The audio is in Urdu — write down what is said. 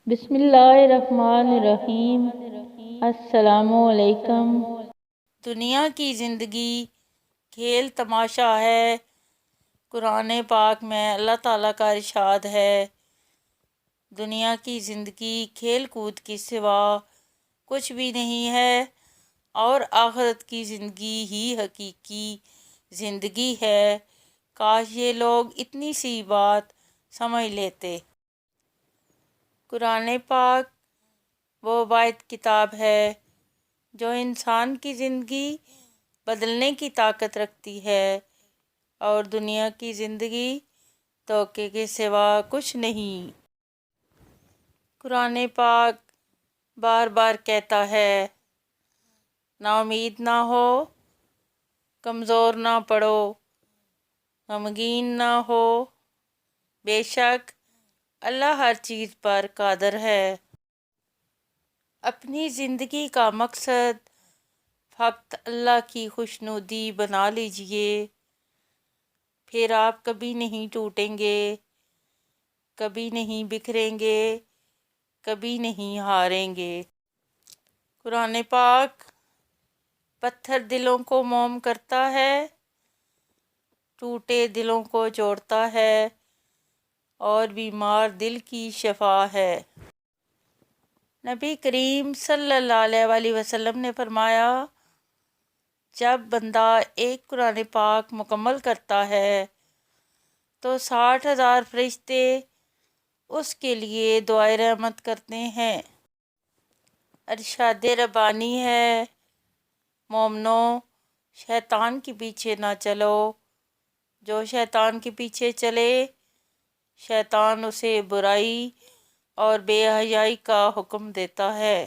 بسم اللہ الرحمن الرحیم۔ السلام علیکم۔ دنیا کی زندگی کھیل تماشا ہے۔ قرآن پاک میں اللہ تعالیٰ کا ارشاد ہے، دنیا کی زندگی کھیل کود کے سوا کچھ بھی نہیں ہے، اور آخرت کی زندگی ہی حقیقی زندگی ہے۔ کاش یہ لوگ اتنی سی بات سمجھ لیتے۔ قرآن پاک وہ واحد کتاب ہے جو انسان کی زندگی بدلنے کی طاقت رکھتی ہے، اور دنیا کی زندگی دھوکے کے سوا کچھ نہیں۔ قرآن پاک بار بار کہتا ہے، نا امید نہ ہو، کمزور نہ پڑو، غمگین نہ ہو، بے شک اللہ ہر چیز پر قادر ہے۔ اپنی زندگی کا مقصد فقط اللہ کی خوشنودی بنا لیجئے، پھر آپ کبھی نہیں ٹوٹیں گے، کبھی نہیں بکھریں گے، کبھی نہیں ہاریں گے۔ قرآن پاک پتھر دلوں کو موم کرتا ہے، ٹوٹے دلوں کو جوڑتا ہے، اور بیمار دل کی شفا ہے۔ نبی کریم صلی اللہ علیہ وسلم نے فرمایا، جب بندہ ایک قرآن پاک مکمل کرتا ہے تو 60,000 فرشتے اس کے لیے دعائے رحمت کرتے ہیں۔ ارشاد ربانی ہے، مومنو شیطان کے پیچھے نہ چلو، جو شیطان کے پیچھے چلے شیطان اسے برائی اور بے حیائی کا حکم دیتا ہے۔